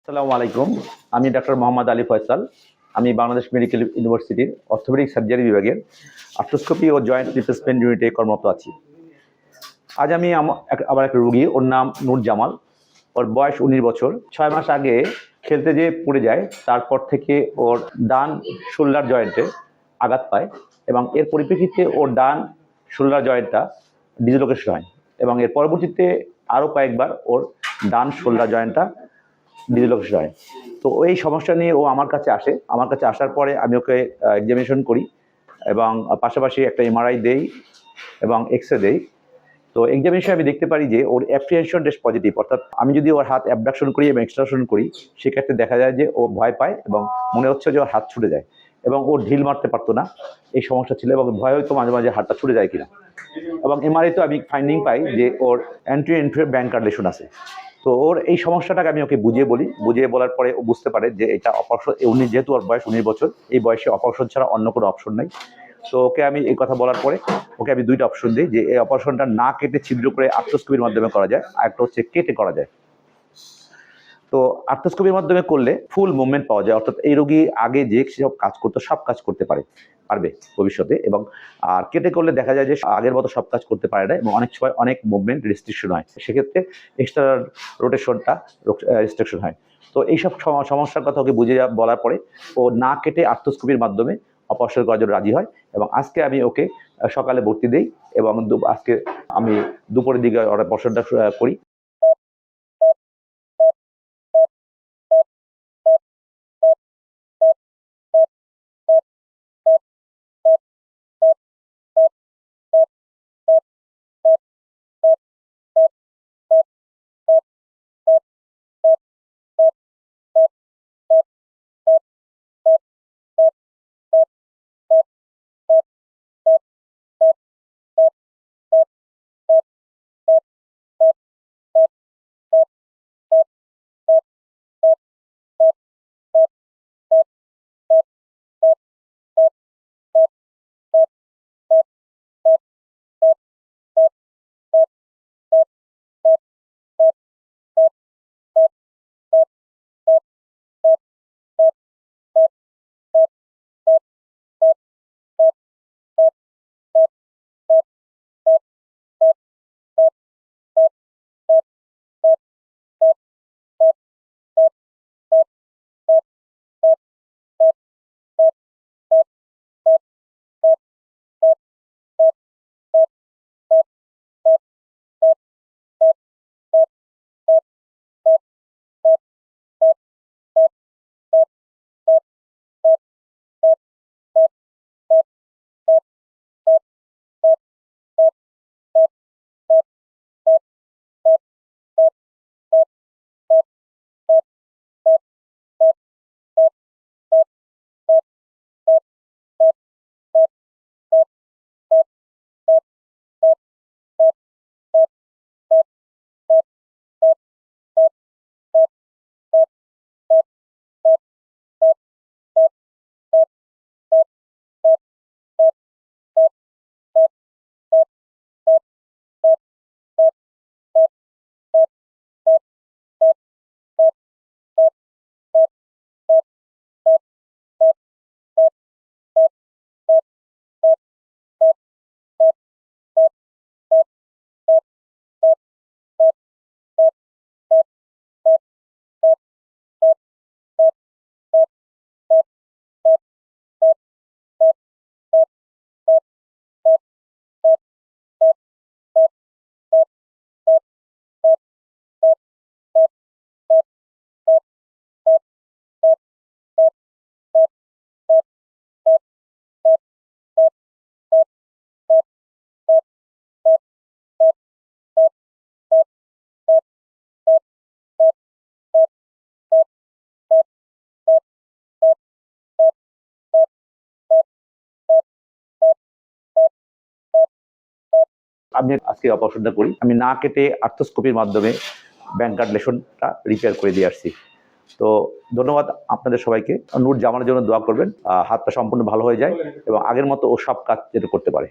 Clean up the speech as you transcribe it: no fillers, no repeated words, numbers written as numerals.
আসসালামু আলাইকুম। আমি ডাক্তার মোহাম্মদ আলী ফয়সাল। আমি বাংলাদেশ মেডিকেল ইউনিভার্সিটির অর্থোপেডিক সার্জারি বিভাগের আর্থ্রোস্কোপি ও জয়েন্ট রিপ্লেসমেন্ট ইউনিটে কর্মরত আছি। আজ আমি আমার একটা রোগী, ওর নাম নূর জামাল। ওর বয়স ১৯ বছর। ৬ মাস আগে খেলতে যেয়ে পড়ে যায়। তারপর থেকে ওর ডান শোল্ডার জয়েন্টে আঘাত পায় এবং এর পরিপ্রেক্ষিতে ওর ডান শোল্ডার জয়েন্টটা ডিসলোকেশন হয় এবং এর পরবর্তীতে আরও কয়েকবার ওর ডান শোল্ডার জয়েন্টটা ডিসলোকেশন হয়। তো এই সমস্যা নিয়ে ও আমার কাছে আসে। আমার কাছে আসার পরে আমি ওকে এক্সামিনেশন করি এবং পাশাপাশি একটা এমআরআই দেই এবং এক্স রে দেই। তো এক্সামিনেশনে আমি দেখতে পারি যে ওর অ্যাপ্রিহেনশন টেস্ট পজিটিভ, অর্থাৎ আমি যদি ওর হাত অ্যাবডাকশন করি এবং এক্সট্রাকশন করি, সেক্ষেত্রে দেখা যায় যে ও ভয় পায় এবং মনে হচ্ছে যে ওর হাত ছুটে যায় এবং ও ঢিল মারতে পারতো না। এই সমস্যা ছিল এবং ভয় হয়তো মাঝে মাঝে হাতটা ছুটে যায় কিনা। এবং এমআরআই তো আমি ফাইন্ডিং পাই যে ওর অ্যান্টিরিয়র ব্যাঙ্কার লেশন আছে। তো ওর এই সমস্যাটাকে আমি ওকে বুঝিয়ে বলি। বুঝিয়ে বলার পরে ও বুঝতে পারে যে এটা অপারেশন, যেহেতু ওর বয়স ১৯ বছর, এই বয়সে অপারেশন ছাড়া অন্য কোনো অপশন নাই। তো ওকে আমি এই কথা বলার পরে ওকে আমি ২টা অপশন দিই যে এই অপারেশনটা না কেটে ছিদ্র করে আর্থ্রোস্কোপির মাধ্যমে করা যায়, আরেকটা হচ্ছে কেটে করা যায়। তো আর্থ্রোস্কোপির মাধ্যমে করলে ফুল মুভমেন্ট পাওয়া যায়, অর্থাৎ এই রোগী আগে যে সব কাজ করতো সব কাজ করতে পারবে ভবিষ্যতে। এবং আর কেটে করলে দেখা যায় যে আগের মতো সব কাজ করতে পারে না এবং অনেক সময় অনেক মুভমেন্ট রেস্ট্রিকশন হয়, সেক্ষেত্রে এক্সট্রা রোটেশনটা রেস্ট্রিকশন হয়। তো এইসব সমস্যার কথা ওকে বুঝে বলার পরে ও না কেটে আর্থ্রোস্কোপির মাধ্যমে অপারেশন করার জন্য রাজি হয় এবং আজকে আমি ওকে সকালে ভর্তি দিই এবং আজকে আমি দুপুরের দিকে অপারেশনটা করি। আমি আজকে অপারেশনটা করি, আমি না কেটে আর্থ্রোস্কোপির মাধ্যমে ব্যাঙ্কার লেশনটা রিপেয়ার করে দিয়ে আসছি। তো ধন্যবাদ আপনাদের সবাইকে। নূর জামানের জন্য দোয়া করবেন, হাতটা সম্পূর্ণ ভালো হয়ে যায় এবং আগের মতো ও সব কাজ যেটা করতে পারে।